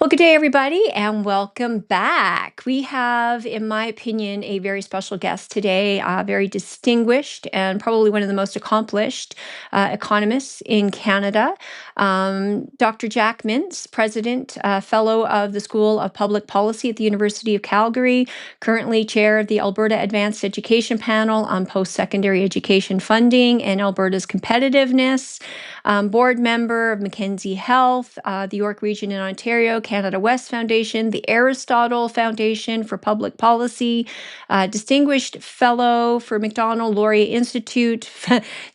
Well, good day, everybody, and welcome back. We have, in my opinion, a very special guest today, very distinguished and probably one of the most accomplished economists in Canada. Dr. Jack Mintz, President, Fellow of the School of Public Policy at the University of Calgary, currently chair of the Alberta Advanced Education Panel on Post-Secondary Education Funding and Alberta's Competitiveness, board member of Mackenzie Health, the York Region in Ontario, Canada West Foundation, the Aristotle Foundation for Public Policy, distinguished fellow for Macdonald Laurier Institute.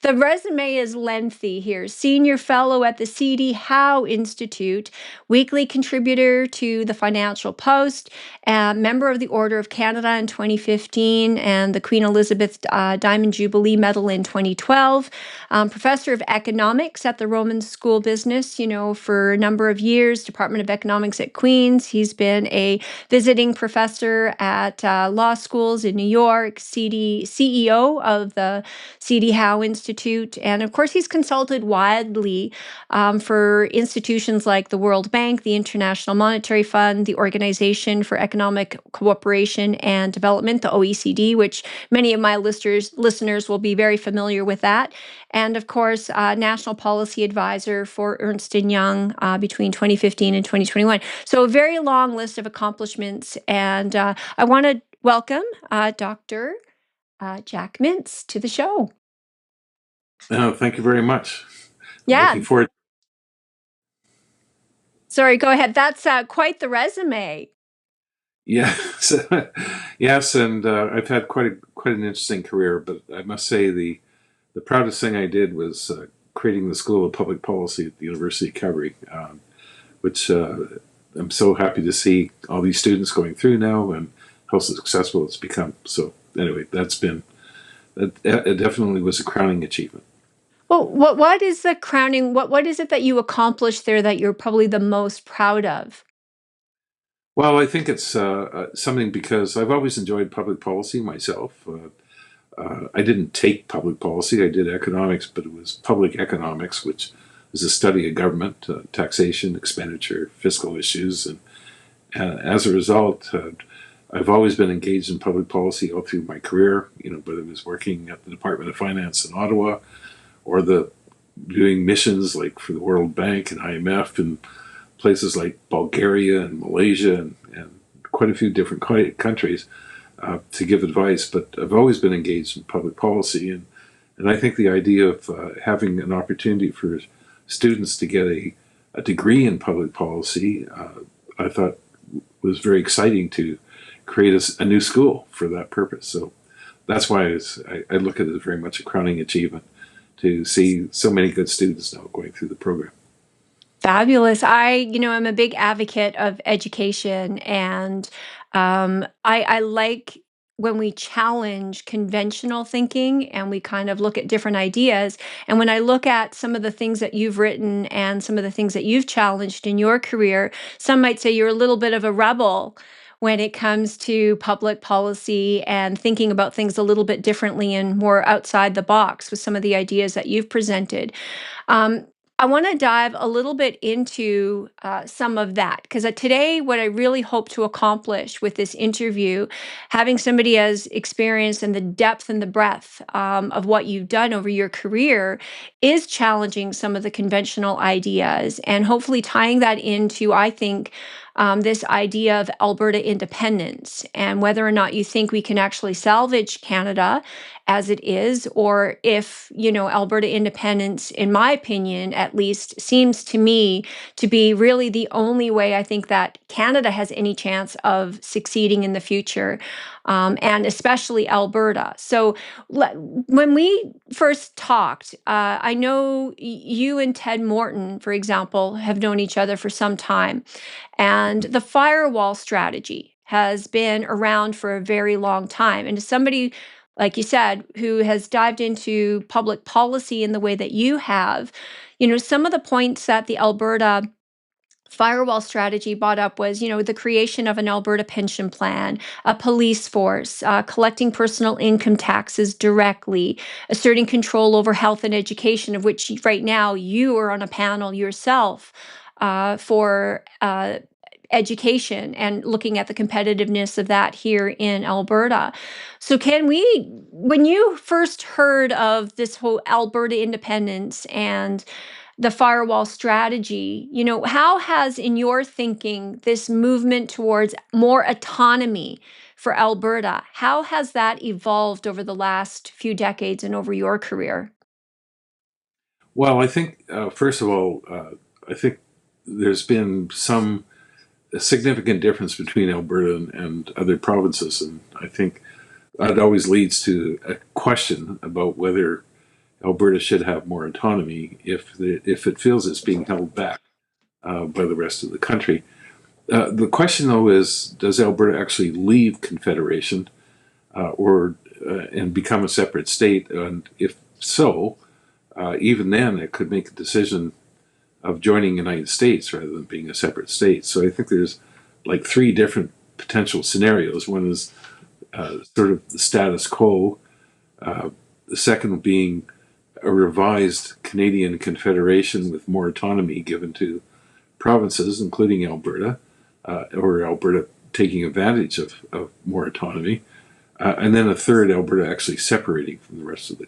The resume is lengthy here. Senior fellow at the C.D. Howe Institute, weekly contributor to the Financial Post, member of the Order of Canada in 2015, and the Queen Elizabeth Diamond Jubilee Medal in 2012, professor of economics at the Roman School of Business, for a number of years, Department of Economics at Queen's. He's been a visiting professor at law schools in New York, CEO of the C.D. Howe Institute. And of course, he's consulted widely for institutions like the World Bank, the International Monetary Fund, the Organization for Economic Cooperation and Development, the OECD, which many of my listeners will be very familiar with that. And of course, National Policy Advisor for Ernst & Young between 2015 and 2021. So a very long list of accomplishments. And I want to welcome Dr. Jack Mintz to the show. Thank you very much. Yeah. Looking forward. Sorry, go ahead. That's quite the resume. Yes, yes, and I've had quite an interesting career. But I must say the proudest thing I did was creating the School of Public Policy at the University of Calgary, which I'm so happy to see all these students going through now and how successful it's become. So anyway, it definitely was a crowning achievement. Well, what is the crowning? What is it that you accomplished there that you're probably the most proud of? Well, I think it's something because I've always enjoyed public policy myself. I didn't take public policy. I did economics, but it was public economics, which is a study of government, taxation, expenditure, fiscal issues. And as a result, I've always been engaged in public policy all through my career, whether it was working at the Department of Finance in Ottawa or doing missions like for the World Bank and IMF in places like Bulgaria and Malaysia and quite a few different countries. To give advice, but I've always been engaged in public policy, and I think the idea of having an opportunity for students to get a degree in public policy, I thought was very exciting to create a new school for that purpose. So that's why I look at it as very much a crowning achievement to see so many good students now going through the program. Fabulous. I'm a big advocate of education, and I like when we challenge conventional thinking and we kind of look at different ideas. And when I look at some of the things that you've written and some of the things that you've challenged in your career, some might say you're a little bit of a rebel when it comes to public policy and thinking about things a little bit differently and more outside the box with some of the ideas that you've presented. I want to dive a little bit into some of that because today, what I really hope to accomplish with this interview, having somebody as experienced in the depth and the breadth of what you've done over your career, is challenging some of the conventional ideas and hopefully tying that into, I think, this idea of Alberta independence and whether or not you think we can actually salvage Canada as it is, or if, Alberta independence, in my opinion, at least, seems to me to be really the only way I think that Canada has any chance of succeeding in the future, and especially Alberta. So when we first talked, I know you and Ted Morton, for example, have known each other for some time. And the firewall strategy has been around for a very long time. And as somebody, like you said, who has dived into public policy in the way that you have, some of the points that the Alberta firewall strategy brought up was, the creation of an Alberta pension plan, a police force, collecting personal income taxes directly, asserting control over health and education, of which right now you are on a panel yourself for education and looking at the competitiveness of that here in Alberta. So, when you first heard of this whole Alberta independence and the firewall strategy, how has, in your thinking, this movement towards more autonomy for Alberta, how has that evolved over the last few decades and over your career? Well, I think, first of all, I think there's been some a significant difference between Alberta and other provinces. And I think that always leads to a question about whether Alberta should have more autonomy if it feels it's being held back by the rest of the country. The question, though, is does Alberta actually leave Confederation or and become a separate state? And if so, even then, it could make a decision of joining the United States rather than being a separate state. So I think there's like three different potential scenarios. One is sort of the status quo. The second being a revised Canadian Confederation with more autonomy given to provinces, including Alberta, or Alberta taking advantage of more autonomy. And then a third, Alberta actually separating from the rest of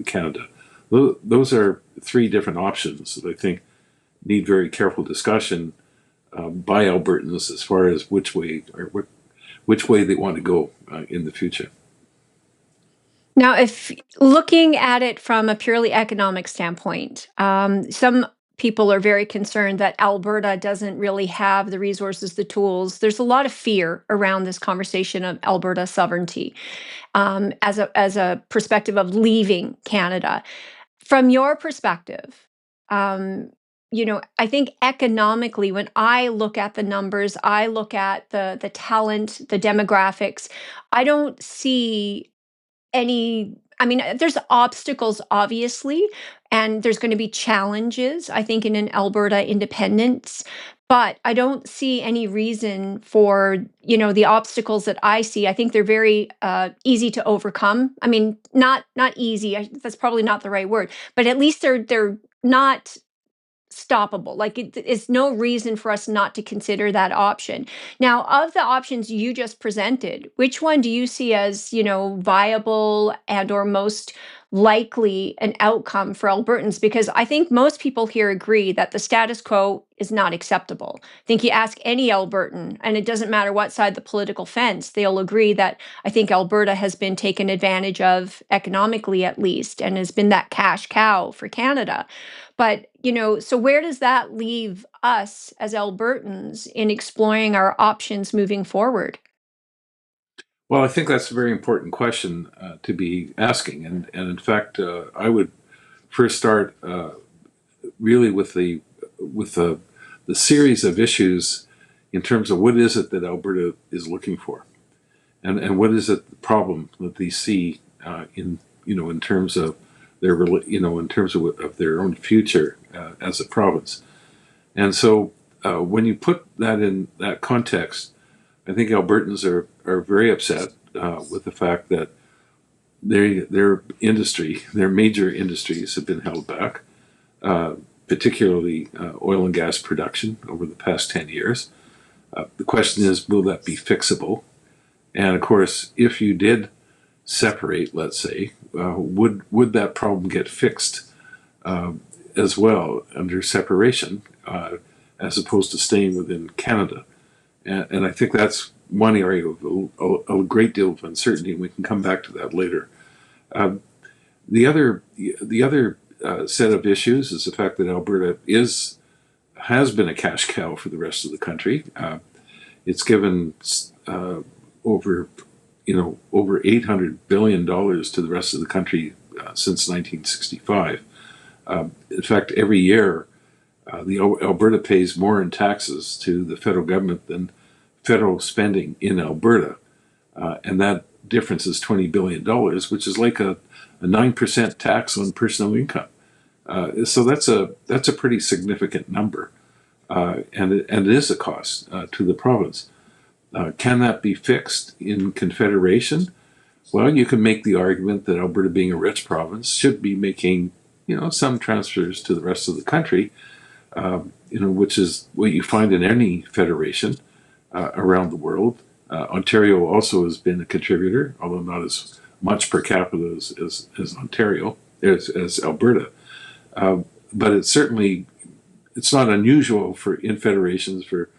Canada. Those are three different options that I think need very careful discussion by Albertans as far as which way they want to go in the future. Now, if looking at it from a purely economic standpoint, some people are very concerned that Alberta doesn't really have the resources, the tools. There's a lot of fear around this conversation of Alberta sovereignty as a perspective of leaving Canada. From your perspective, I think economically, when I look at the numbers, I look at the talent, the demographics, I don't see any. I mean, there's obstacles, obviously, and there's going to be challenges, I think, in an Alberta independence. But I don't see any reason for, the obstacles that I see. I think they're very easy to overcome. I mean, not easy. That's probably not the right word, but at least they're not stoppable. Like it's no reason for us not to consider that option. Now, of the options you just presented, which one do you see as, viable and or most likely an outcome for Albertans? Because I think most people here agree that the status quo is not acceptable. I think you ask any Albertan, and it doesn't matter what side the political fence, they'll agree that I think Alberta has been taken advantage of economically at least, and has been that cash cow for Canada. But, so where does that leave us as Albertans in exploring our options moving forward? Well, I think that's a very important question to be asking, and in fact, I would first start really with the series of issues in terms of what is it that Alberta is looking for, and what is it the problem that they see in terms of of their own future as a province. And so when you put that in that context, I think Albertans are very upset with the fact that their major industries have been held back, particularly oil and gas production over the past 10 years. The question is, will that be fixable? And of course, if you did separate, let's say, would that problem get fixed as well under separation, as opposed to staying within Canada? And I think that's one area of a great deal of uncertainty, and we can come back to that later. The other set of issues is the fact that Alberta has been a cash cow for the rest of the country. It's given over $800 billion to the rest of the country since 1965. In fact, every year, Alberta pays more in taxes to the federal government than federal spending in Alberta, and that difference is $20 billion, which is like a 9% tax on personal income. So that's a pretty significant number, and it is a cost to the province. Can that be fixed in Confederation? Well, you can make the argument that Alberta, being a rich province, should be making some transfers to the rest of the country. which is what you find in any federation around the world. Ontario also has been a contributor, although not as much per capita as Ontario, as Alberta. But it's not unusual in federations for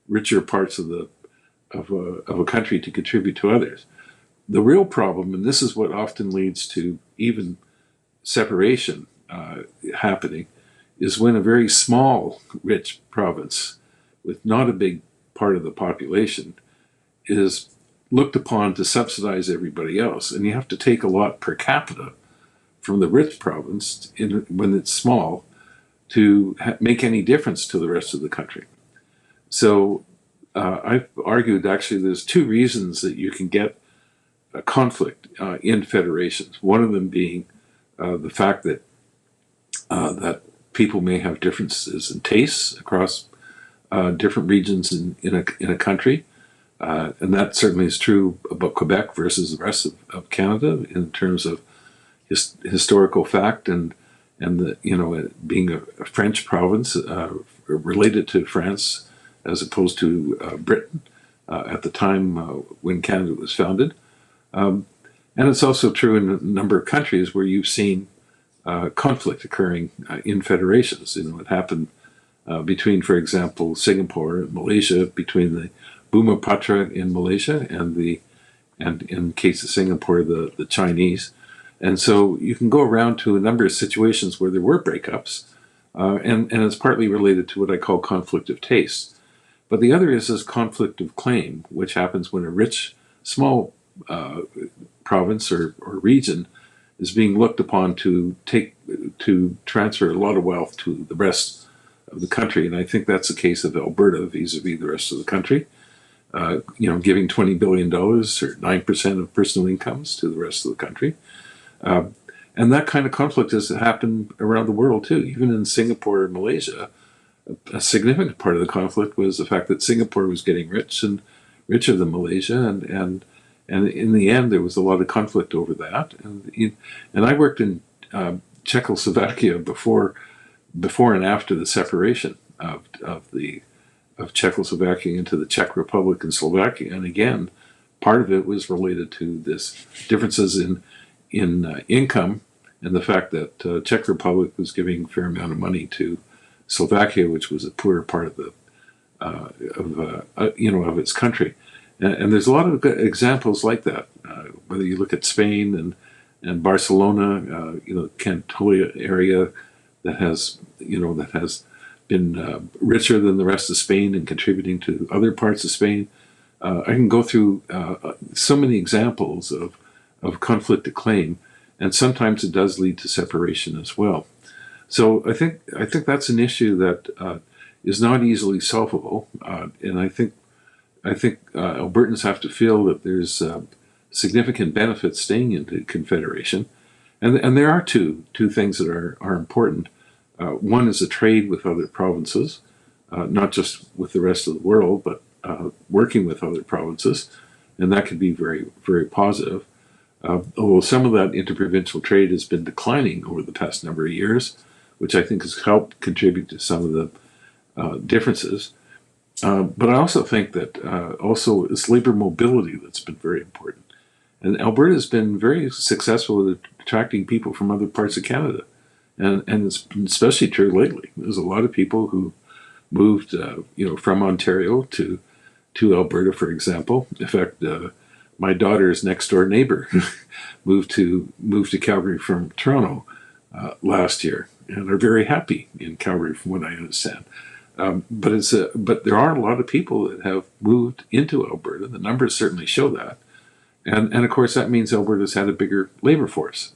richer parts of a country to contribute to others. The real problem, and this is what often leads to even separation happening, is when a very small, rich province with not a big part of the population is looked upon to subsidize everybody else. And you have to take a lot per capita from the rich province when it's small to make any difference to the rest of the country. So I've argued actually there's two reasons that you can get a conflict in federations. One of them being the fact that people may have differences in tastes across different regions in a country. And that certainly is true about Quebec versus the rest of Canada in terms of historical fact and being a French province related to France as opposed to Britain at the time when Canada was founded. And it's also true in a number of countries where you've seen conflict occurring in federations. It happened between, for example, Singapore and Malaysia, between the Bumiputera in Malaysia and in case of Singapore, the Chinese. And so you can go around to a number of situations where there were breakups, and it's partly related to what I call conflict of taste. But the other is this conflict of claim, which happens when a rich, small province or region is being looked upon to transfer a lot of wealth to the rest of the country. And I think that's the case of Alberta vis-a-vis the rest of the country. Giving $20 billion or 9% of personal incomes to the rest of the country. And that kind of conflict has happened around the world too. Even in Singapore and Malaysia, a significant part of the conflict was the fact that Singapore was getting rich and richer than Malaysia, and in the end there was a lot of conflict over that. And I worked in Czechoslovakia before and after the separation of Czechoslovakia into the Czech Republic and Slovakia, and again, part of it was related to this differences in income and the fact that Czech Republic was giving a fair amount of money to Slovakia, which was a poorer part of its country. And there's a lot of examples like that. Whether you look at Spain and Barcelona, Cantolia area that has been richer than the rest of Spain and contributing to other parts of Spain. I can go through so many examples of conflict of claim, and sometimes it does lead to separation as well. So I think that's an issue that is not easily solvable, and I think Albertans have to feel that there's significant benefits staying in the Confederation, and there are two things that are important. One is a trade with other provinces, not just with the rest of the world, but working with other provinces, and that could be very, very positive. Although some of that interprovincial trade has been declining over the past number of years, which I think has helped contribute to some of the differences. But I also think that also it's labor mobility that's been very important. And Alberta has been very successful at attracting people from other parts of Canada. And it's been especially true lately. There's a lot of people who moved, from Ontario to Alberta, for example. In fact, my daughter's next door neighbor moved to Calgary from Toronto last year, and are very happy in Calgary, from what I understand. But there are a lot of people that have moved into Alberta. The numbers certainly show that, and of course that means Alberta's had a bigger labor force.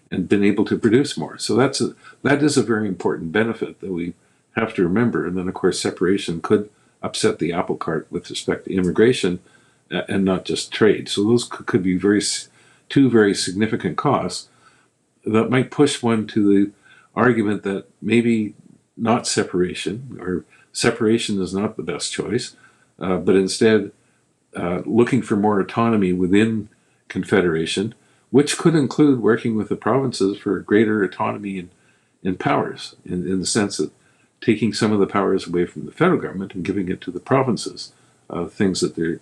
And been able to produce more. So that is a very important benefit that we have to remember. And then, of course, separation could upset the apple cart with respect to immigration and not just trade. So those could be two very significant costs that might push one to the argument that maybe not separation, or separation is not the best choice, but instead looking for more autonomy within Confederation, which could include working with the provinces for greater autonomy in powers, in the sense that taking some of the powers away from the federal government and giving it to the provinces, things that they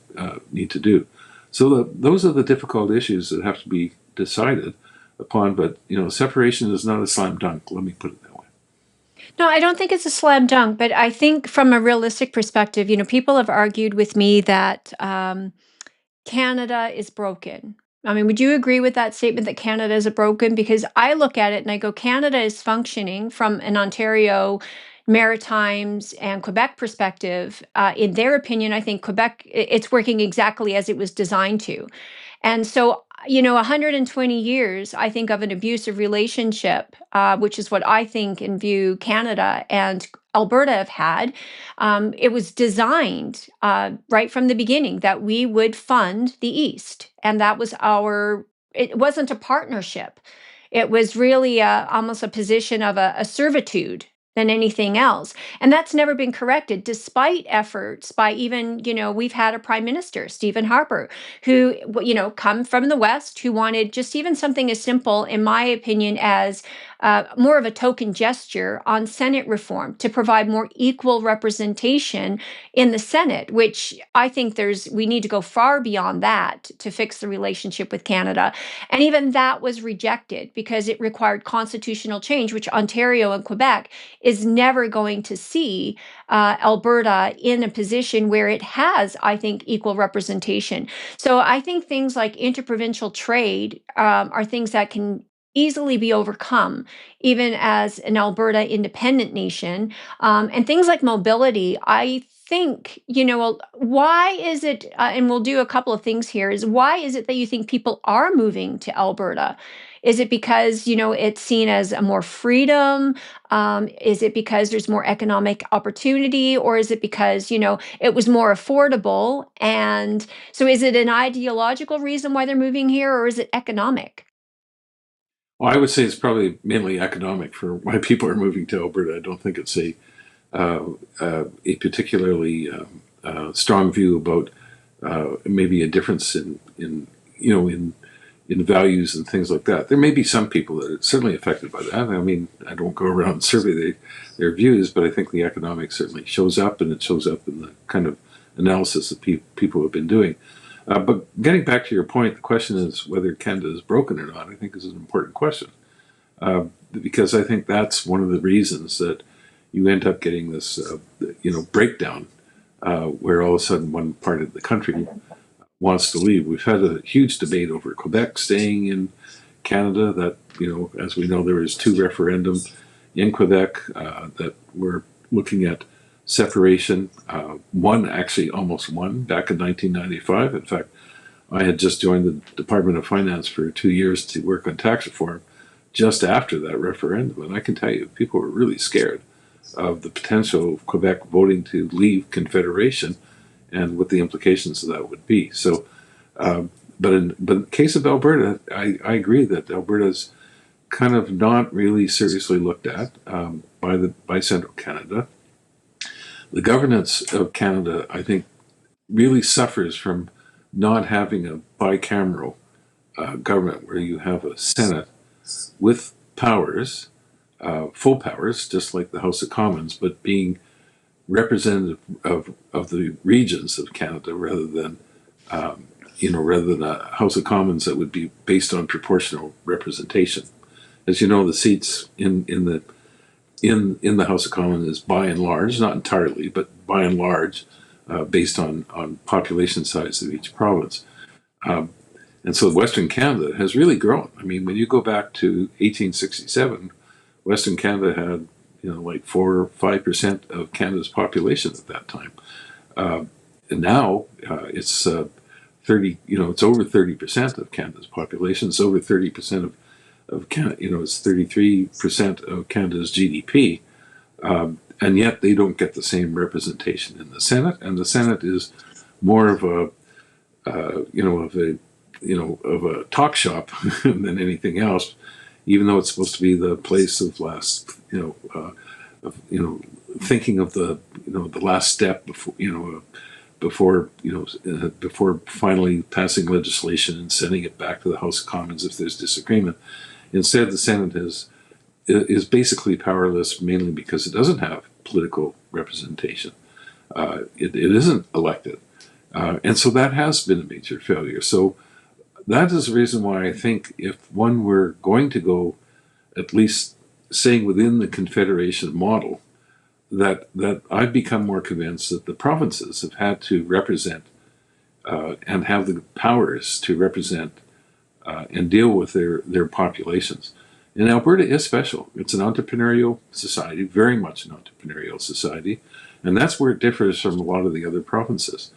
need to do. So those are the difficult issues that have to be decided upon. But separation is not a slam dunk. Let me put it that way. No, I don't think it's a slam dunk, but I think from a realistic perspective, people have argued with me that Canada is broken. I mean, would you agree with that statement that Canada is broken? Because I look at it and I go, Canada is functioning from an Ontario, Maritimes, and Quebec perspective. In their opinion, I think Quebec, it's working exactly as it was designed to. And so, 120 years, I think, of an abusive relationship, which is what I think and view Canada and Alberta have had. It was designed right from the beginning that we would fund the East. And that was it wasn't a partnership. It was really almost a position of a servitude than anything else. And that's never been corrected, despite efforts by even, we've had a prime minister, Stephen Harper, who, come from the West, who wanted just even something as simple, in my opinion, as more of a token gesture on Senate reform to provide more equal representation in the Senate, which I think we need to go far beyond that to fix the relationship with Canada. And even that was rejected because it required constitutional change, which Ontario and Quebec is never going to see Alberta in a position where it has, I think, equal representation. So I think things like interprovincial trade are things that can easily be overcome, even as an Alberta independent nation. And things like mobility, I think, why is it, and we'll do a couple of things here, is why is it that you think people are moving to Alberta? Is it because, it's seen as a more freedom? Is it because there's more economic opportunity? Or is it because, it was more affordable? And so is it an ideological reason why they're moving here, or is it economic? Well, I would say it's probably mainly economic for why people are moving to Alberta. I don't think it's a particularly strong view about maybe a difference in values and things like that. There may be some people that are certainly affected by that. I mean, I don't go around and survey their views, but I think the economics certainly shows up, and it shows up in the kind of analysis that people have been doing. But getting back to your point, the question is whether Canada is broken or not, I think is an important question. Because I think that's one of the reasons that you end up getting this, breakdown, where all of a sudden one part of the country wants to leave. We've had a huge debate over Quebec staying in Canada. That, as we know, there was 2 referendums in Quebec that were looking at separation. One actually almost won back in 1995. In fact, I had just joined the Department of Finance for 2 years to work on tax reform just after that referendum. And I can tell you, people were really scared of the potential of Quebec voting to leave Confederation and what the implications of that would be. So, but in the case of Alberta, I agree that Alberta's kind of not really seriously looked at by Central Canada. The governance of Canada, I think, really suffers from not having a bicameral government where you have a Senate with powers, full powers, just like the House of Commons, but being representative of the regions of Canada rather than a House of Commons that would be based on proportional representation. As you know, the seats in the House of Commons is by and large, not entirely, but by and large, based on population size of each province. And so Western Canada has really grown. I mean, when you go back to 1867, Western Canada had, like 4 or 5% of Canada's population at that time. And now it's 30, it's over 30% of Canada's population. It's over 30% of Canada, it's 33% of Canada's GDP. And yet they don't get the same representation in the Senate. And the Senate is more of a talk shop than anything else, even though it's supposed to be the place of last, thinking of the last step before finally passing legislation and sending it back to the House of Commons if there's disagreement. Instead, the Senate is basically powerless, mainly because it doesn't have political representation. It isn't elected. And so that has been a major failure. So that is the reason why I think if one were going to go, at least staying within the Confederation model, that I've become more convinced that the provinces have had to represent and have the powers to represent and deal with their populations. And Alberta is special. It's an entrepreneurial society, very much an entrepreneurial society, and that's where it differs from a lot of the other provinces.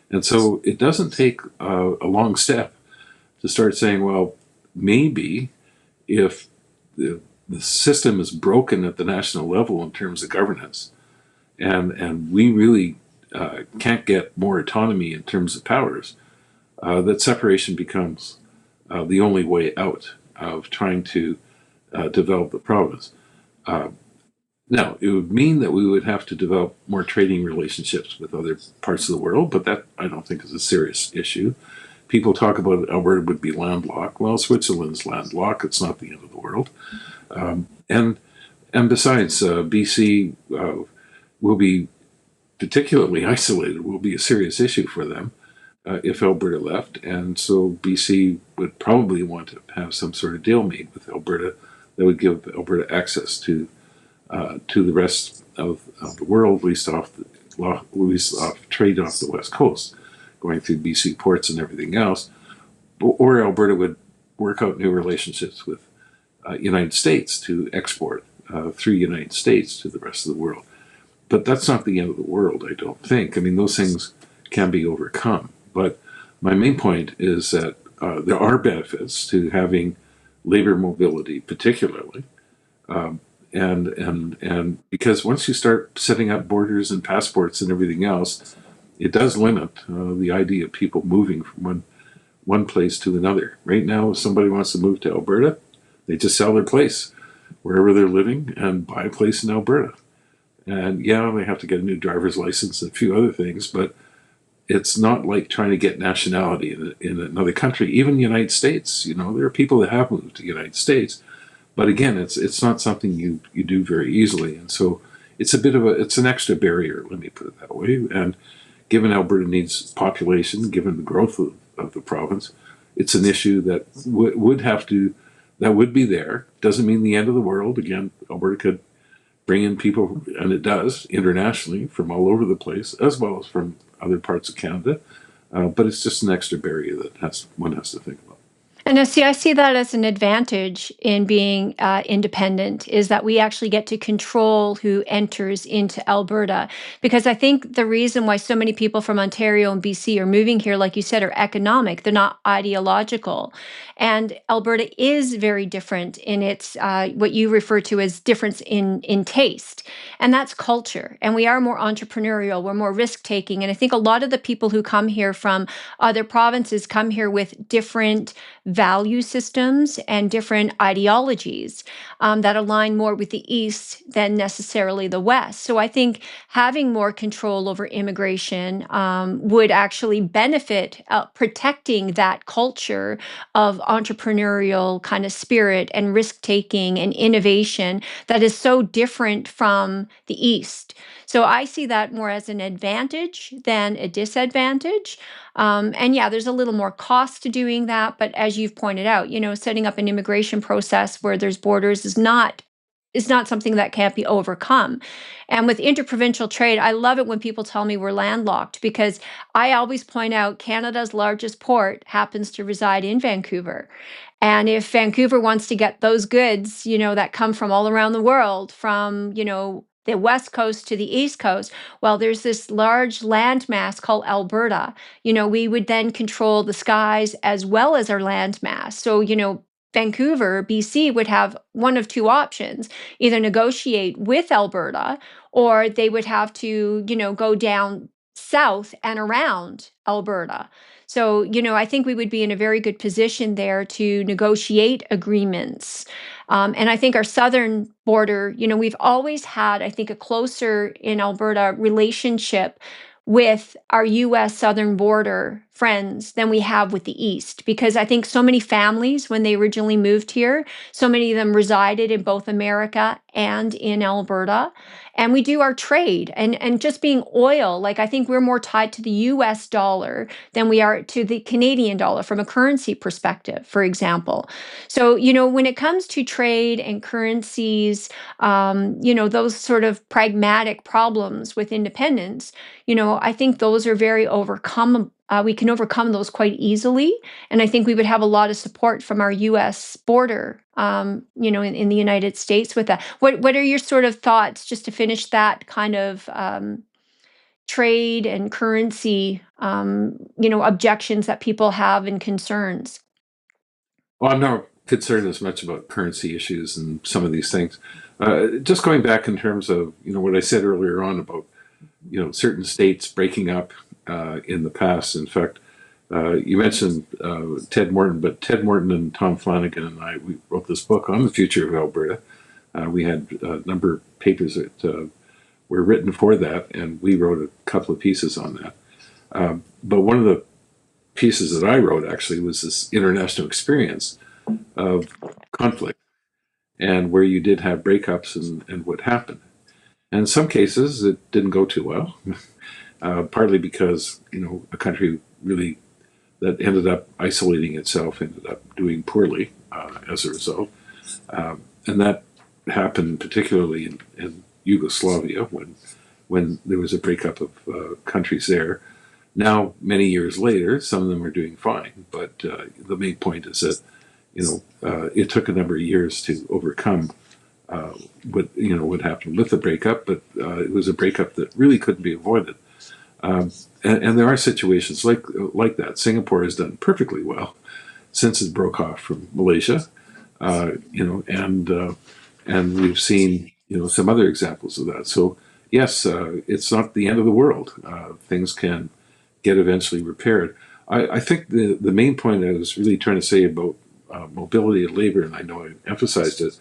And so it doesn't take a long step to start saying, well, maybe if the system is broken at the national level in terms of governance, and we really can't get more autonomy in terms of powers, that separation becomes the only way out of trying to develop the province. Now, it would mean that we would have to develop more trading relationships with other parts of the world, but that I don't think is a serious issue. People talk about Alberta would be landlocked. Well, Switzerland's landlocked. It's not the end of the world. And besides, BC will be particularly isolated, will be a serious issue for them if Alberta left. And so BC would probably want to have some sort of deal made with Alberta that would give Alberta access to the rest of the world, at least off trade off the west coast, going through BC ports and everything else. Or Alberta would work out new relationships with United States to export through United States to the rest of the world. But that's not the end of the world, I don't think. I mean, those things can be overcome. But my main point is that there are benefits to having labor mobility, particularly. And because once you start setting up borders and passports and everything else, it does limit the idea of people moving from one place to another. Right now, if somebody wants to move to Alberta, they just sell their place wherever they're living and buy a place in Alberta. And yeah, they have to get a new driver's license and a few other things, but it's not like trying to get nationality in another country. Even the United States, there are people that have moved to the United States, but again, it's not something you do very easily. And so it's it's an extra barrier, let me put it that way. And given Alberta needs population, given the growth of the province, it's an issue that would be there. Doesn't mean the end of the world. Again, Alberta could bring in people, and it does, internationally from all over the place, as well as from other parts of Canada. But it's just an extra barrier that one has to think about. And I see that as an advantage in being independent, is that we actually get to control who enters into Alberta. Because I think the reason why so many people from Ontario and BC are moving here, like you said, are economic. They're not ideological. And Alberta is very different in its what you refer to as difference in taste. And that's culture. And we are more entrepreneurial. We're more risk taking. And I think a lot of the people who come here from other provinces come here with different value systems and different ideologies that align more with the East than necessarily the West. So I think having more control over immigration would actually benefit protecting that culture of entrepreneurial kind of spirit and risk taking and innovation that is so different from the East. So I see that more as an advantage than a disadvantage. And yeah, there's a little more cost to doing that. But as you've pointed out, setting up an immigration process where there's borders is not something that can't be overcome. And with interprovincial trade, I love it when people tell me we're landlocked, because I always point out Canada's largest port happens to reside in Vancouver. And if Vancouver wants to get those goods, that come from all around the world, from, the West Coast to the East Coast, well, there's this large landmass called Alberta. We would then control the skies as well as our landmass. So, Vancouver, BC would have one of two options: either negotiate with Alberta, or they would have to, go down south and around Alberta. So, I think we would be in a very good position there to negotiate agreements. And I think our southern border, we've always had, I think, a closer in Alberta relationship with our U.S. southern border friends than we have with the East, because I think so many families, when they originally moved here, so many of them resided in both America and in Alberta. And we do our trade, and just being oil, like I think we're more tied to the US dollar than we are to the Canadian dollar from a currency perspective, for example. So, when it comes to trade and currencies, those sort of pragmatic problems with independence, I think those are very overcome. We can overcome those quite easily. And I think we would have a lot of support from our US border, in the United States with that. What are your sort of thoughts, just to finish that kind of trade and currency, objections that people have and concerns? Well, I'm not concerned as much about currency issues and some of these things. Just going back in terms of what I said earlier on about certain states breaking up in the past. In fact, you mentioned Ted Morton, but Ted Morton and Tom Flanagan and we wrote this book on the future of Alberta. We had a number of papers that were written for that, and we wrote a couple of pieces on that. But one of the pieces that I wrote actually was this international experience of conflict, and where you did have breakups and what happened. And in some cases, it didn't go too well, partly because a country really that ended up isolating itself ended up doing poorly as a result, and that happened particularly in Yugoslavia when there was a breakup of countries there. Now, many years later, some of them are doing fine, but the main point is that it took a number of years to overcome what happened with the breakup, but it was a breakup that really couldn't be avoided. And there are situations like that. Singapore has done perfectly well since it broke off from Malaysia, and we've seen some other examples of that. So yes, it's not the end of the world. Things can get eventually repaired. I think the main point I was really trying to say about mobility of labor, and I know I emphasized it,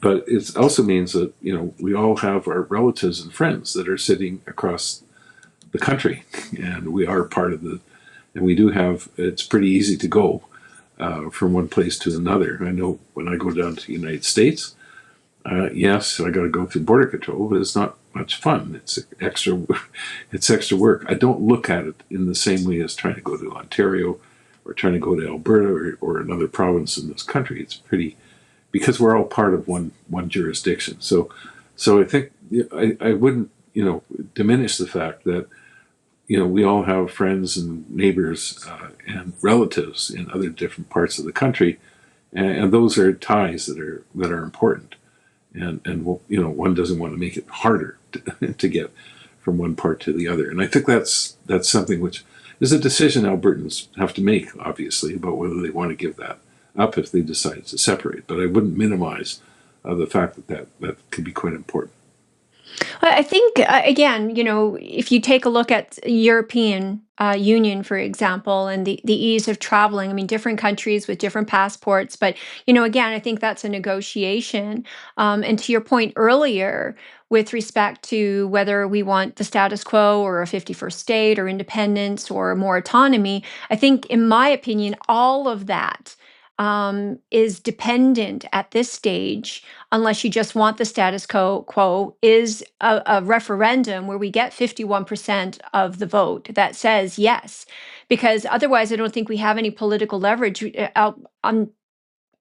but it also means that we all have our relatives and friends that are sitting across the country, and we are part of and we do have. It's pretty easy to go from one place to another. I know when I go down to the United States, yes, I got to go through border control, but it's not much fun. It's extra work. I don't look at it in the same way as trying to go to Ontario or trying to go to Alberta or another province in this country. It's pretty, because we're all part of one jurisdiction. So I think I wouldn't diminish the fact that we all have friends and neighbors and relatives in other different parts of the country, and those are ties that are important. And one doesn't want to make it harder to get from one part to the other. And I think that's something which is a decision Albertans have to make, obviously, about whether they want to give that up if they decide to separate. But I wouldn't minimize the fact that can be quite important. Well, I think, again, if you take a look at European Union, for example, and the ease of traveling, I mean, different countries with different passports, but, again, I think that's a negotiation. And to your point earlier, with respect to whether we want the status quo or a 51st state or independence or more autonomy, I think, in my opinion, all of that is dependent at this stage, unless you just want the status quo, is a referendum where we get 51% of the vote that says yes. Because otherwise, I don't think we have any political leverage.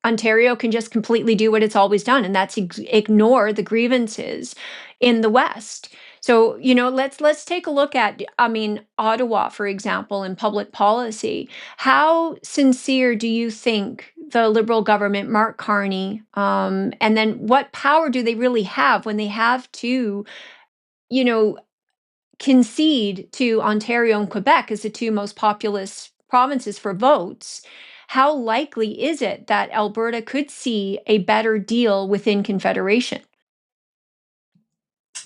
Ontario can just completely do what it's always done, and that's ignore the grievances in the West. So, let's take a look at, Ottawa, for example, in public policy. How sincere do you think the Liberal government, Mark Carney, and then what power do they really have when they have to, you know, concede to Ontario and Quebec as the two most populous provinces for votes? How likely is it that Alberta could see a better deal within Confederation?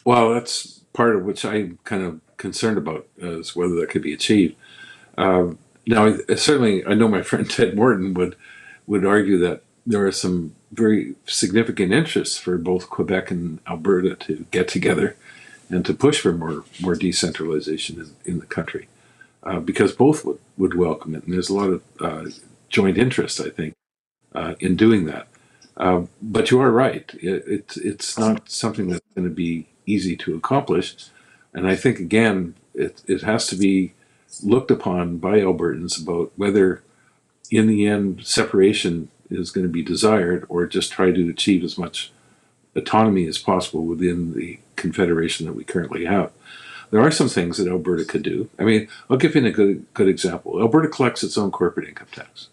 Well, that's part of which I'm kind of concerned about, is whether that could be achieved. Now, certainly, I know my friend Ted Morton would argue that there are some very significant interests for both Quebec and Alberta to get together and to push for more decentralization in the country. because both would welcome it. And there's a lot of joint interest, I think, in doing that. But you are right. It's not something that's going to be easy to accomplish. And I think, again, it has to be looked upon by Albertans about whether, in the end, separation is going to be desired or just try to achieve as much autonomy as possible within the confederation that we currently have. There are some things that Alberta could do. I mean, I'll give you a good example. Alberta collects its own corporate income tax,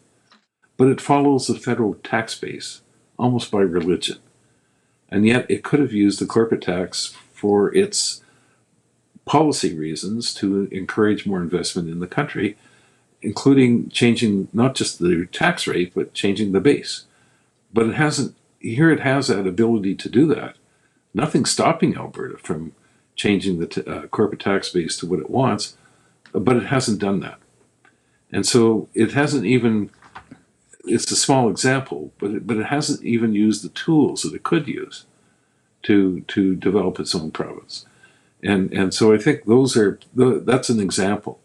but it follows the federal tax base almost by religion. And yet it could have used the corporate tax for its policy reasons to encourage more investment in the country, including changing not just the tax rate, but changing the base. But it hasn't, here it has that ability to do that. Nothing's stopping Alberta from changing the corporate tax base to what it wants, but it hasn't done that. And so it hasn't even, it's a small example, but it hasn't even used the tools that it could use to develop its own province. And so I think that's an example.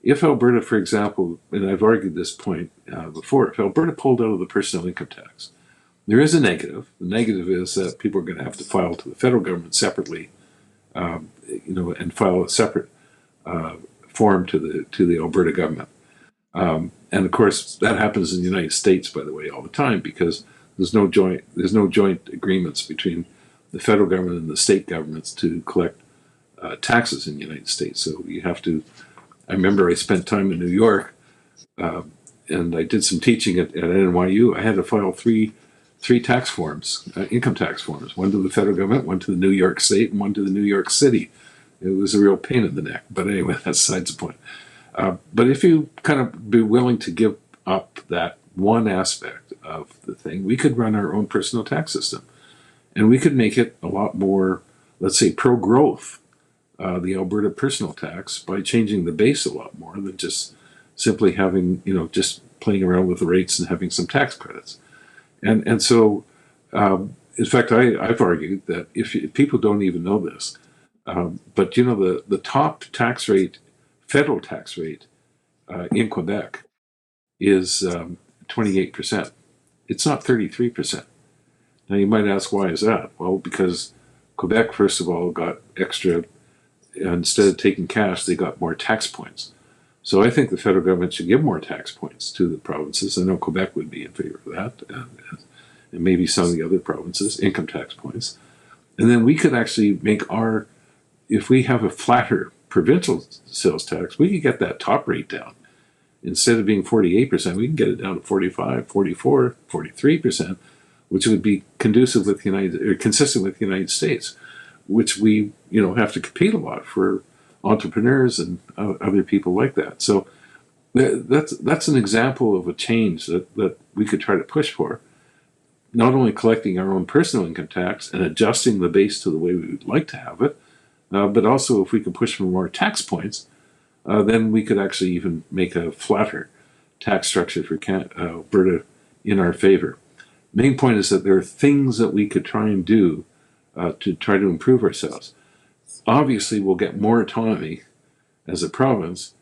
If Alberta, for example, and I've argued this point before, if Alberta pulled out of the personal income tax, there is a negative. The negative is that people are going to have to file to the federal government separately, and file a separate form to the Alberta government. And of course, that happens in the United States, by the way, all the time, because there's no joint agreements between the federal government and the state governments to collect taxes in the United States. So you have to. I remember I spent time in New York, and I did some teaching at NYU. I had to file three tax forms, income tax forms, one to the federal government, one to the New York State, and one to the New York City. It was a real pain in the neck. But anyway, that's besides the point. But if you kind of be willing to give up that one aspect of the thing, we could run our own personal tax system. And we could make it a lot more, let's say, pro-growth, the Alberta personal tax, by changing the base a lot more than just simply having, just playing around with the rates and having some tax credits. And so, in fact, I've argued that if people don't even know this, but the top tax rate, federal tax rate in Quebec is 28%. It's not 33%. Now you might ask, why is that? Well, because Quebec, first of all, got extra, instead of taking cash, they got more tax points. So I think the federal government should give more tax points to the provinces. I know Quebec would be in favor of that, and maybe some of the other provinces, income tax points. And then we could actually make if we have a flatter provincial sales tax, we could get that top rate down. Instead of being 48%, we can get it down to 45, 44, 43%, which would be consistent with the United States, which we have to compete a lot for entrepreneurs and other people like that. So that's an example of a change that we could try to push for. Not only collecting our own personal income tax and adjusting the base to the way we would like to have it, but also if we could push for more tax points, then we could actually even make a flatter tax structure for Alberta in our favor. Main point is that there are things that we could try and do to try to improve ourselves. Obviously, we'll get more autonomy as a province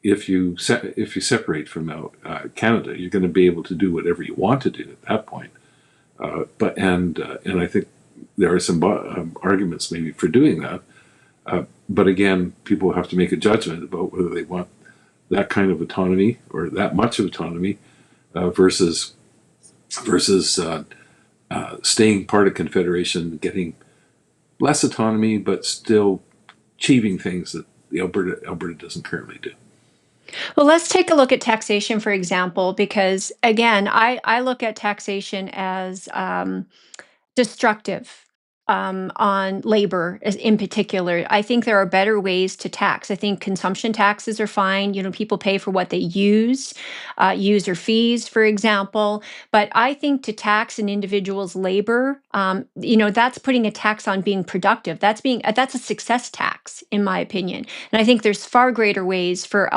if you separate from Canada. You're going to be able to do whatever you want to do at that point. And I think there are some arguments maybe for doing that. But again, people have to make a judgment about whether they want that kind of autonomy or that much of autonomy versus staying part of Confederation, getting less autonomy, but still achieving things that the Alberta doesn't currently do. Well, let's take a look at taxation, for example, because again, I look at taxation as destructive on labor in particular. I think there are better ways to tax. I think consumption taxes are fine. People pay for what they use, user fees, for example. But I think to tax an individual's labor, that's putting a tax on being productive. That's a success tax, in my opinion. And I think there's far greater ways for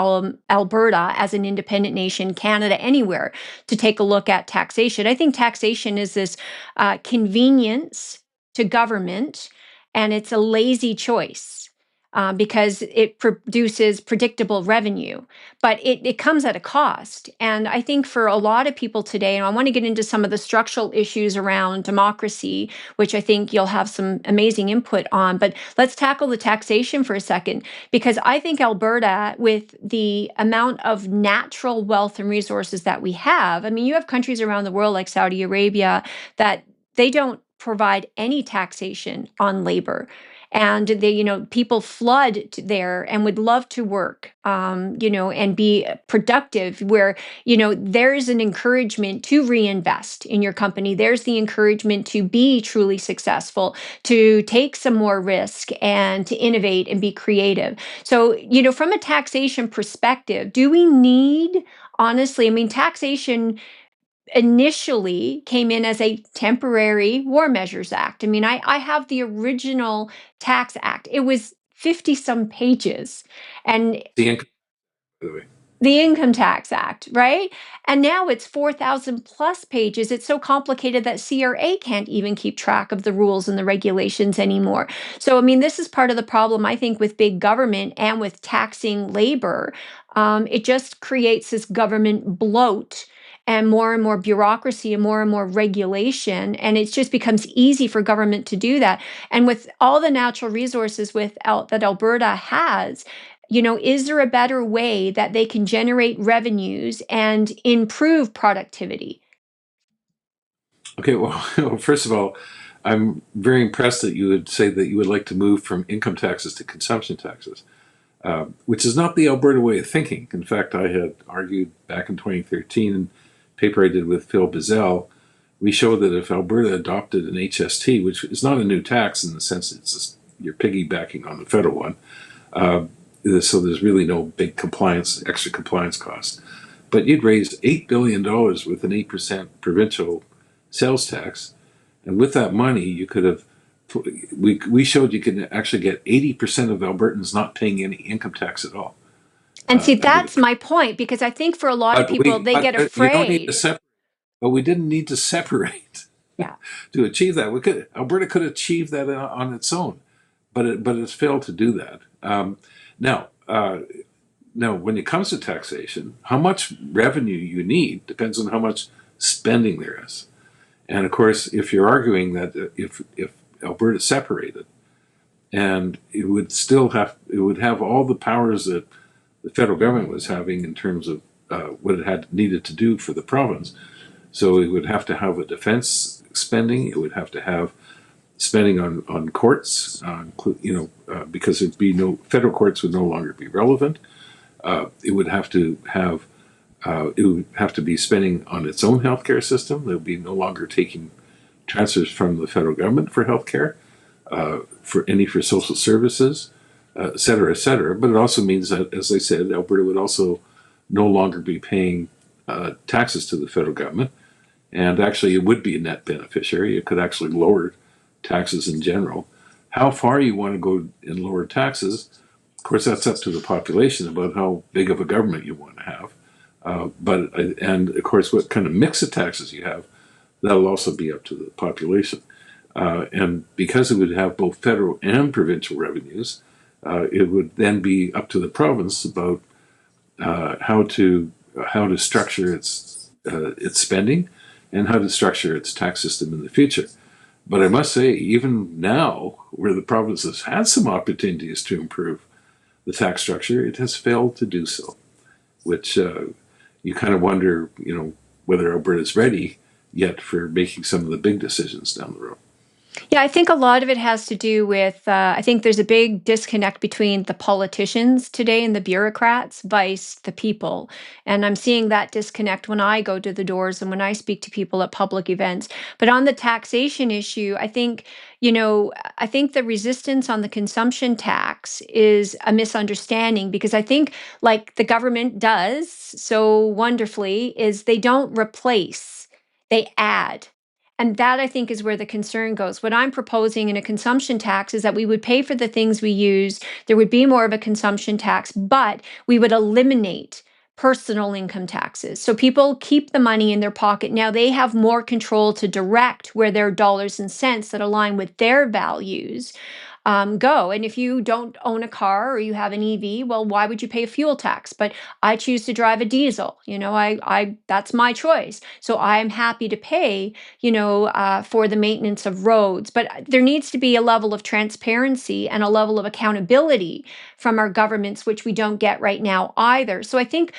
Alberta as an independent nation, Canada, anywhere, to take a look at taxation. I think taxation is this convenience to government, and it's a lazy choice. because it produces predictable revenue. But it comes at a cost. And I think for a lot of people today, and I want to get into some of the structural issues around democracy, which I think you'll have some amazing input on. But let's tackle the taxation for a second, because I think Alberta, with the amount of natural wealth and resources that we have, I mean, you have countries around the world like Saudi Arabia that they don't provide any taxation on labor, and people flood there and would love to work, and be productive, where there's an encouragement to reinvest in your company. There's the encouragement to be truly successful, to take some more risk, and to innovate and be creative. So from a taxation perspective, do we need, honestly, I mean, taxation initially came in as a temporary War Measures Act. I mean, I have the original Tax Act. It was 50 some pages. And The income, by the way. the Income Tax Act, right? And now it's 4,000 plus pages. It's so complicated that CRA can't even keep track of the rules and the regulations anymore. So, I mean, this is part of the problem, I think, with big government and with taxing labor. It just creates this government bloat and more bureaucracy and more regulation. And it just becomes easy for government to do that. And with all the natural resources that Alberta has, is there a better way that they can generate revenues and improve productivity? Okay, well, first of all, I'm very impressed that you would say that you would like to move from income taxes to consumption taxes, which is not the Alberta way of thinking. In fact, I had argued back in 2013 in a paper I did with Phil Bizzell. We showed that if Alberta adopted an HST, which is not a new tax in the sense it's just you're piggybacking on the federal one, so there's really no big extra compliance cost. But you'd raise $8 billion with an 8% provincial sales tax. And with that money, you could have, we showed you could actually get 80% of Albertans not paying any income tax at all. And see, that's my point, because I think for a lot of people, they get You don't need to afraid. separate, but we didn't need to separate Yeah. to achieve that. Alberta could achieve that on its own, but it's failed to do that. Now, when it comes to taxation, how much revenue you need depends on how much spending there is. And of course, if you're arguing that if Alberta separated, and it would have all the powers that the federal government was having in terms of what it had needed to do for the province. So it would have to have a defense spending. It would have to have spending on courts, because there'd be federal courts would no longer be relevant. It would have to be spending on its own healthcare system. There would be no longer taking transfers from the federal government for healthcare, for social services, et cetera, et cetera. But it also means that, as I said, Alberta would also no longer be paying taxes to the federal government, and actually it would be a net beneficiary. It could actually lower taxes in general. How far you want to go in lower taxes, of course, that's up to the population about how big of a government you want to have. And of course, what kind of mix of taxes you have, that'll also be up to the population. And because it would have both federal and provincial revenues, it would then be up to the province about how to structure its spending and how to structure its tax system in the future. But I must say, even now, where the province has had some opportunities to improve the tax structure, it has failed to do so, which you kind of wonder, whether Alberta is ready yet for making some of the big decisions down the road. Yeah, I think a lot of it has to do with, I think there's a big disconnect between the politicians today and the bureaucrats vice the people. And I'm seeing that disconnect when I go to the doors and when I speak to people at public events. But on the taxation issue, I think the resistance on the consumption tax is a misunderstanding, because I think, like the government does so wonderfully, is they don't replace, they add. And that, I think, is where the concern goes. What I'm proposing in a consumption tax is that we would pay for the things we use. There would be more of a consumption tax, but we would eliminate personal income taxes. So people keep the money in their pocket. Now they have more control to direct where their dollars and cents that align with their values go. And if you don't own a car or you have an EV, well, why would you pay a fuel tax? But I choose to drive a diesel. I that's my choice. So I'm happy to pay, for the maintenance of roads. But there needs to be a level of transparency and a level of accountability from our governments, which we don't get right now either. So I think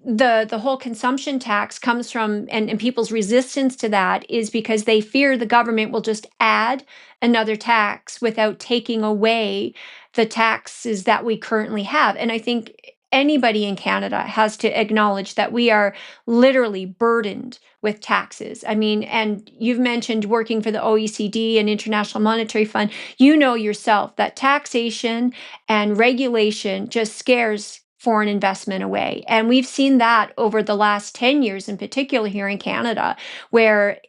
the whole consumption tax comes from, and people's resistance to that is because they fear the government will just add another tax without taking away the taxes that we currently have. And I think anybody in Canada has to acknowledge that we are literally burdened with taxes. I mean, and you've mentioned working for the OECD and International Monetary Fund. You know yourself that taxation and regulation just scares foreign investment away. And we've seen that over the last 10 years, in particular here in Canada, where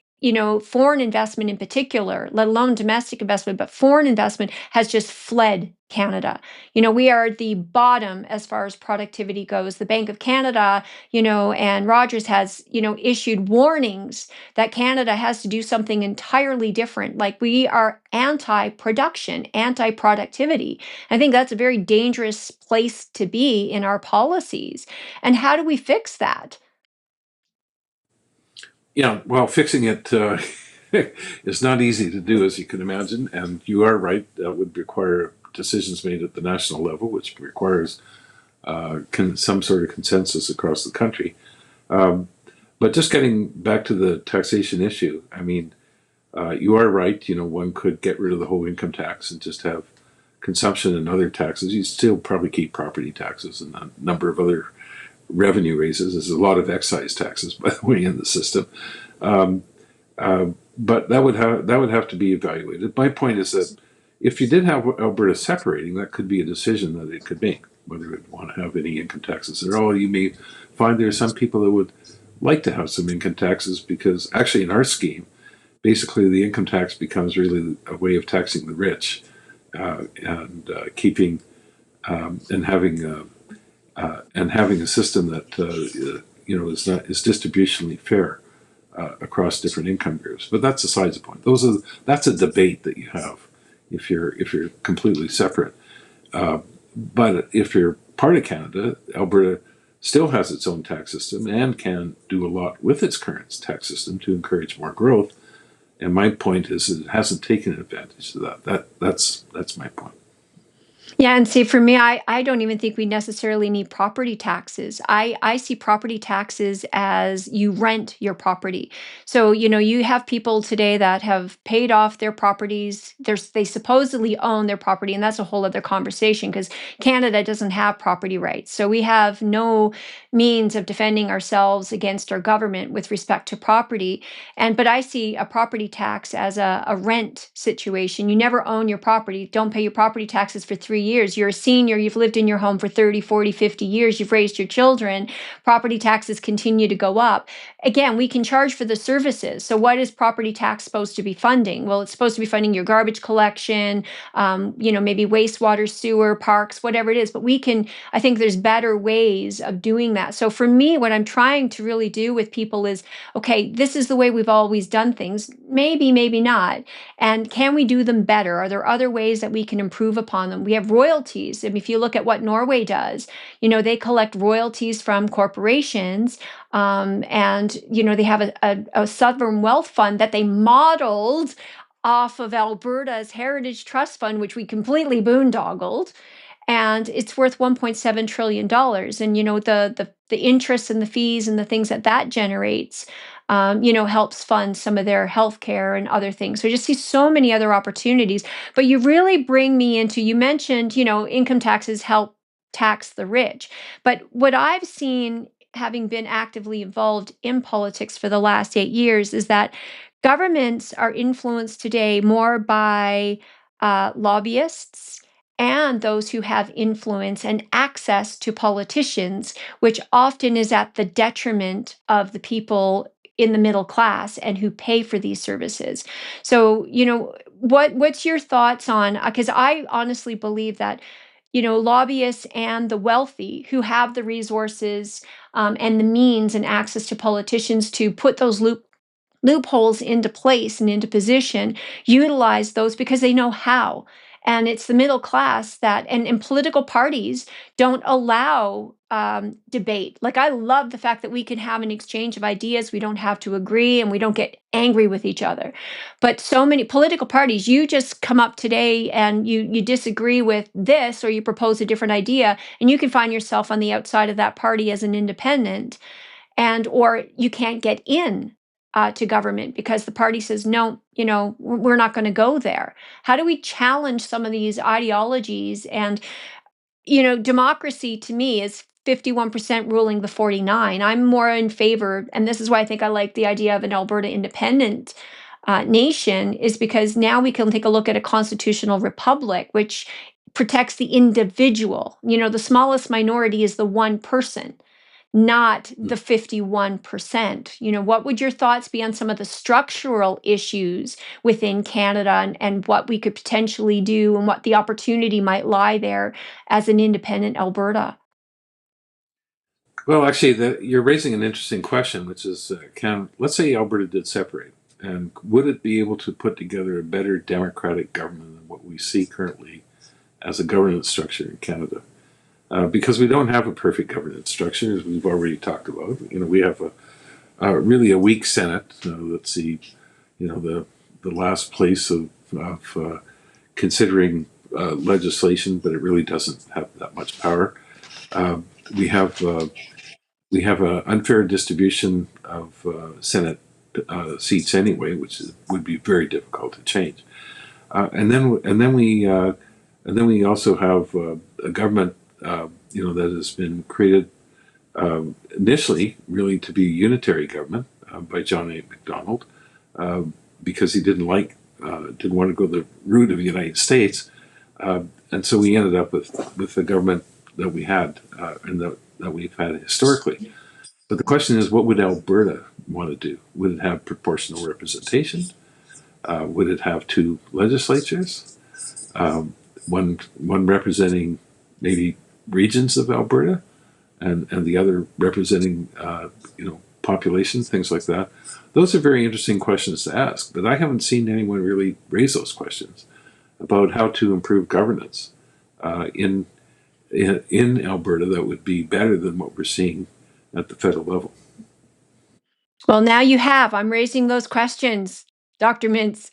foreign investment in particular, let alone domestic investment, but foreign investment has just fled Canada. We are at the bottom as far as productivity goes. The Bank of Canada, and Rogers has, issued warnings that Canada has to do something entirely different. Like we are anti-production, anti-productivity. I think that's a very dangerous place to be in our policies. And how do we fix that? Yeah, well, fixing it is not easy to do, as you can imagine. And you are right, that would require decisions made at the national level, which requires some sort of consensus across the country. Um, but just getting back to the taxation issue, I mean, you are right. One could get rid of the whole income tax and just have consumption and other taxes. You still probably keep property taxes and a number of other revenue raises. There's a lot of excise taxes, by the way, in the system. Um, but that would have to be evaluated. My point is that if you did have Alberta separating, that could be a decision that it could make, whether it want to have any income taxes at all. You may find there are some people that would like to have some income taxes because actually in our scheme, basically the income tax becomes really a way of taxing the rich and keeping and having a system that is distributionally fair across different income groups. But that's besides the point. That's a debate that you have if you're completely separate. But if you're part of Canada, Alberta still has its own tax system and can do a lot with its current tax system to encourage more growth. And my point is that it hasn't taken advantage of that. That's my point. Yeah, and see, for me, I don't even think we necessarily need property taxes. I see property taxes as you rent your property. So, you have people today that have paid off their properties. They supposedly own their property, and that's a whole other conversation because Canada doesn't have property rights. So we have no means of defending ourselves against our government with respect to property. But I see a property tax as a rent situation. You never own your property. Don't pay your property taxes for 3 years. You're a senior. You've lived in your home for 30, 40, 50 years. You've raised your children. Property taxes continue to go up. Again, we can charge for the services. So what is property tax supposed to be funding? Well, it's supposed to be funding your garbage collection, maybe wastewater, sewer, parks, whatever it is. But I think there's better ways of doing that. So for me, what I'm trying to really do with people is, okay, this is the way we've always done things. Maybe, maybe not. And can we do them better? Are there other ways that we can improve upon them? We have royalties. And if you look at what Norway does, they collect royalties from corporations. And they have a sovereign wealth fund that they modeled off of Alberta's Heritage Trust Fund, which we completely boondoggled, and it's worth $1.7 trillion. And the interest and the fees and the things that generates, helps fund some of their healthcare and other things. So I just see so many other opportunities. But you really bring me into, you mentioned, income taxes help tax the rich. But what I've seen, having been actively involved in politics for the last 8 years, is that governments are influenced today more by lobbyists and those who have influence and access to politicians, which often is at the detriment of the people in the middle class and who pay for these services. So, what's your thoughts on, because I honestly believe that, lobbyists and the wealthy who have the resources and the means and access to politicians to put those loopholes into place and into position, utilize those because they know how. And it's the middle class that, and political parties don't allow debate. Like, I love the fact that we can have an exchange of ideas. We don't have to agree and we don't get angry with each other. But so many political parties, you just come up today and you disagree with this, or you propose a different idea, and you can find yourself on the outside of that party as an independent, and or you can't get in to government because the party says no, we're not going to go there. How do we challenge some of these ideologies? And democracy to me is 51% ruling the 49. I'm more in favor, and this is why I think I like the idea of an Alberta independent nation, is because now we can take a look at a constitutional republic, which protects the individual. The smallest minority is the one person, not the 51%. What would your thoughts be on some of the structural issues within Canada, and what we could potentially do and what the opportunity might lie there as an independent Alberta? Well, actually, you're raising an interesting question, which is, let's say Alberta did separate, and would it be able to put together a better democratic government than what we see currently as a governance structure in Canada? Because we don't have a perfect governance structure, as we've already talked about. We have really a weak Senate. Let's see, the last place of considering legislation, but it really doesn't have that much power. We have an unfair distribution of Senate seats anyway, which would be very difficult to change. And then we also have a government that has been created initially really to be a unitary government by John A. Macdonald, because he didn't want to go the route of the United States, and so we ended up with the government that we had and that we've had historically. But the question is, what would Alberta want to do? Would it have proportional representation? Would it have two legislatures? One representing maybe regions of Alberta, and the other representing population, things like that. Those are very interesting questions to ask, but I haven't seen anyone really raise those questions about how to improve governance in Alberta that would be better than what we're seeing at the federal level. Well, now you have. I'm raising those questions, Dr. Mintz.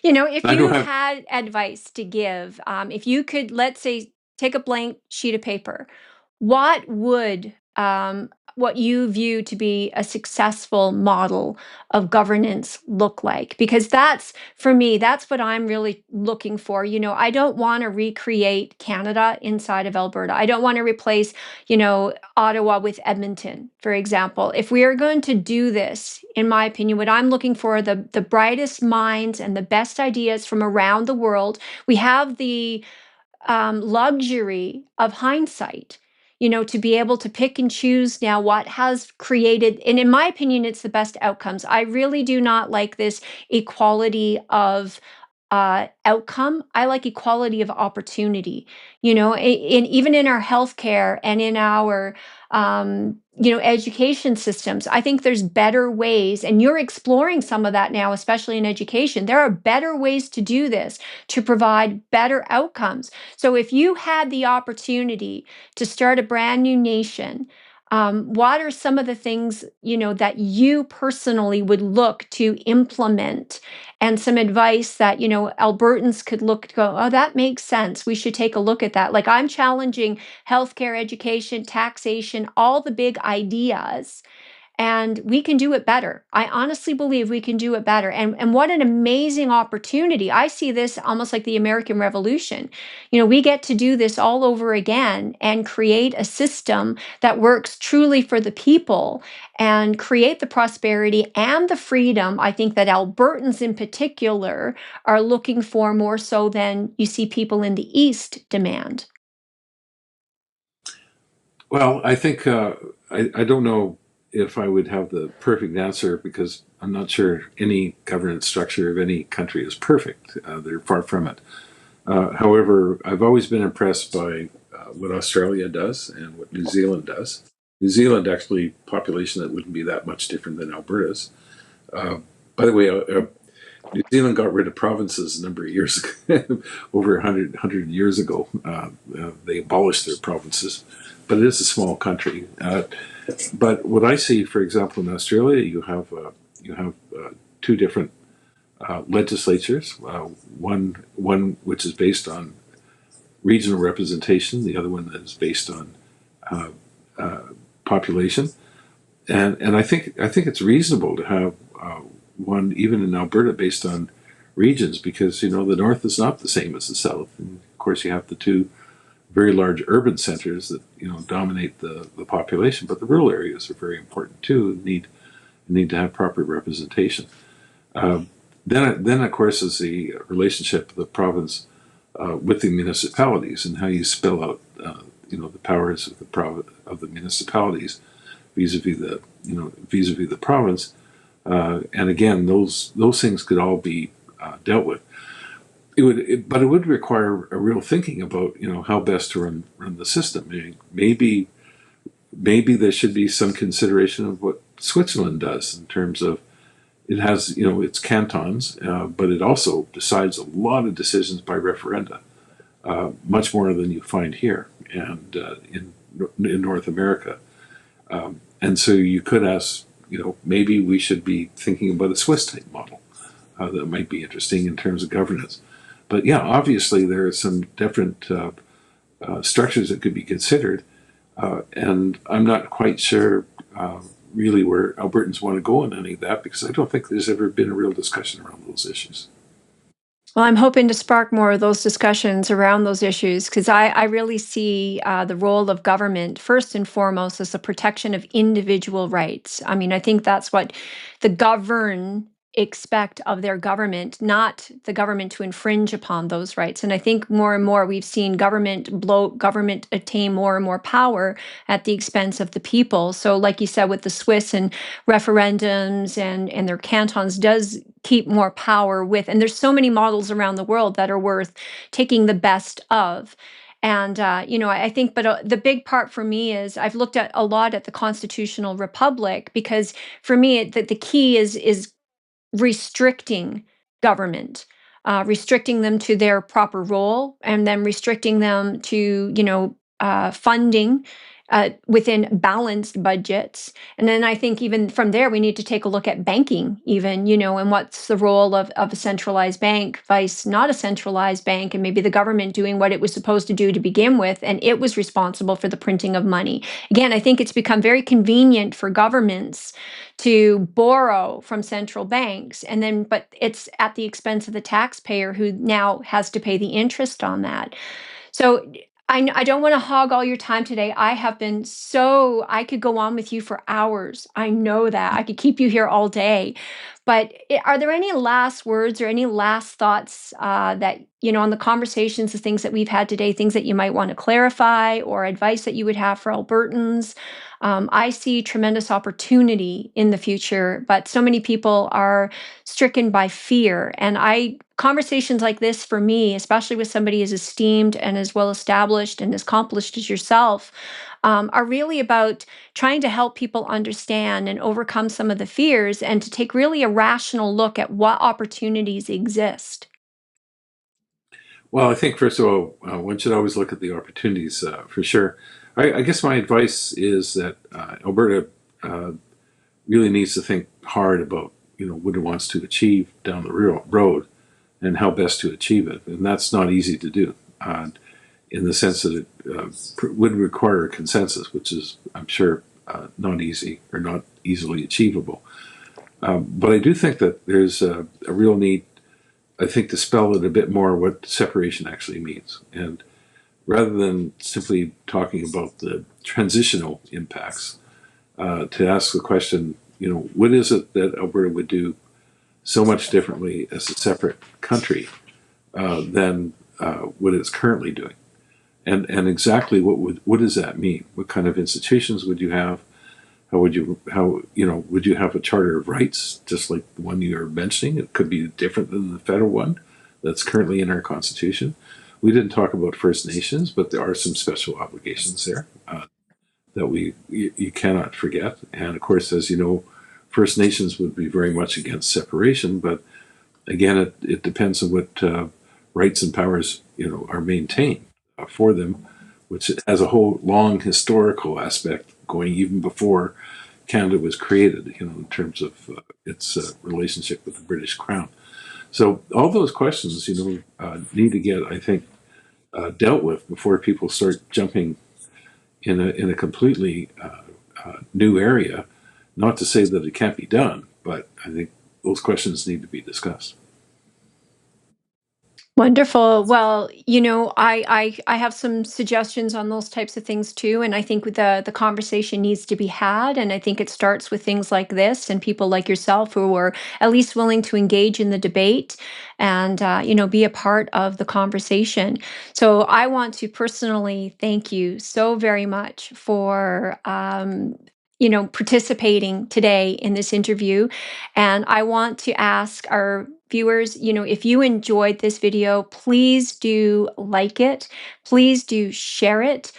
If I you don't have. had advice to give, if you could, let's say, take a blank sheet of paper, what would what you view to be a successful model of governance look like? Because that's, for me, that's what I'm really looking for. I don't want to recreate Canada inside of Alberta. I don't want to replace, Ottawa with Edmonton, for example. If we are going to do this, in my opinion, what I'm looking for are the brightest minds and the best ideas from around the world. We have the luxury of hindsight, to be able to pick and choose now what has created, and in my opinion, it's the best outcomes. I really do not like this equality of outcome. I like equality of opportunity, even in our healthcare and in our, education systems. I think there's better ways, and you're exploring some of that now, especially in education. There are better ways to do this to provide better outcomes. So if you had the opportunity to start a brand new nation, what are some of the things, that you personally would look to implement, and some advice that, Albertans could go, oh, that makes sense. We should take a look at that. Like, I'm challenging healthcare, education, taxation, all the big ideas, and we can do it better. I honestly believe we can do it better. And what an amazing opportunity. I see this almost like the American Revolution. We get to do this all over again and create a system that works truly for the people and create the prosperity and the freedom, I think, that Albertans in particular are looking for, more so than you see people in the East demand. Well, I think I don't know if I would have the perfect answer, because I'm not sure any governance structure of any country is perfect. They're far from it. However, I've always been impressed by what Australia does and what New Zealand does. New Zealand, actually, population that wouldn't be that much different than Alberta's. By the way, New Zealand got rid of provinces a number of years ago, over 100 years ago. They abolished their provinces, but it is a small country. But what I see, for example, in Australia, you have two different legislatures. One which is based on regional representation. The other one is based on uh, population. And I think it's reasonable to have one even in Alberta based on regions, because the north is not the same as the south. And of course, you have the two very large urban centers that dominate the population, but the rural areas are very important too. And need to have proper representation. Uh, then of course is the relationship of the province with the municipalities, and how you spell out the powers of the municipalities vis-a-vis the province. And again, those things could all be dealt with. But it would require a real thinking about how best to run the system. I mean, maybe there should be some consideration of what Switzerland does in terms of it has its cantons, but it also decides a lot of decisions by referenda, much more than you find here and in North America. And so you could ask, maybe we should be thinking about a Swiss type model that might be interesting in terms of governance. But yeah, obviously there are some different structures that could be considered, and I'm not quite sure really where Albertans want to go on any of that, because I don't think there's ever been a real discussion around those issues. Well, I'm hoping to spark more of those discussions around those issues, because I really see the role of government first and foremost as the protection of individual rights. I mean, I think that's what the govern expect of their government, not the government to infringe upon those rights. And I think more and more we've seen government bloat, government attain more and more power at the expense of the people. So, like you said, with the Swiss and referendums and their cantons does keep more power with, and there's so many models around the world that are worth taking the best of. And I think, but the big part for me is I've looked at a lot at the constitutional republic, because for me the key is restricting government, restricting them to their proper role, and then restricting them to, funding within balanced budgets. And then I think even from there, we need to take a look at banking, even, and what's the role of a centralized bank vice not a centralized bank, and maybe the government doing what it was supposed to do to begin with, and it was responsible for the printing of money. Again, I think it's become very convenient for governments to borrow from central banks, and then but it's at the expense of the taxpayer, who now has to pay the interest on that. So I don't want to hog all your time today. I could go on with you for hours. I know that. I could keep you here all day. But are there any last words or any last thoughts that, on the conversations, the things that we've had today, things that you might want to clarify, or advice that you would have for Albertans? I see tremendous opportunity in the future, but so many people are stricken by fear. And conversations like this for me, especially with somebody as esteemed and as well established and as accomplished as yourself, are really about trying to help people understand and overcome some of the fears, and to take really a rational look at what opportunities exist. Well, I think first of all, one should always look at the opportunities for sure. I guess my advice is that Alberta really needs to think hard about what it wants to achieve down the road, and how best to achieve it, and that's not easy to do. In the sense that it would require a consensus, which is, I'm sure, not easy or not easily achievable. But I do think that there's a real need, I think, to spell it a bit more what separation actually means. And rather than simply talking about the transitional impacts, to ask the question, what is it that Alberta would do so much differently as a separate country than what it's currently doing? And exactly what does that mean? What kind of institutions would you have? Would you have a charter of rights, just like the one you're mentioning? It could be different than the federal one that's currently in our Constitution. We didn't talk about First Nations, but there are some special obligations there that you cannot forget. And of course, as you know, First Nations would be very much against separation, but Again, it depends on what rights and powers are maintained for them, which has a whole long historical aspect going even before Canada was created. In terms of its relationship with the British Crown. So all those questions, need to get, I think, dealt with before people start jumping in a completely new area. Not to say that it can't be done, but I think those questions need to be discussed. Wonderful. Well, I have some suggestions on those types of things too, and I think the conversation needs to be had, and I think it starts with things like this and people like yourself who are at least willing to engage in the debate and be a part of the conversation. So I want to personally thank you so very much for participating today in this interview. And I want to ask our viewers, if you enjoyed this video, please do like it. Please do share it.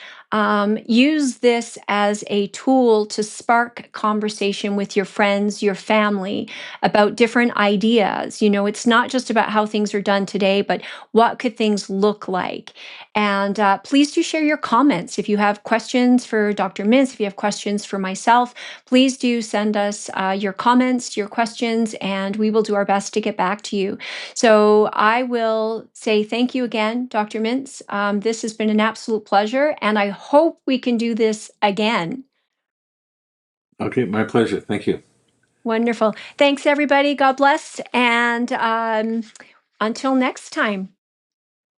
Use this as a tool to spark conversation with your friends, your family about different ideas. It's not just about how things are done today, but what could things look like? And please do share your comments. If you have questions for Dr. Mintz, if you have questions for myself, please do send us your comments, your questions, and we will do our best to get back to you. So I will say thank you again, Dr. Mintz. This has been an absolute pleasure, and I hope we can do this again. Okay, my pleasure. Thank you. Wonderful. Thanks, everybody. God bless. And until next time.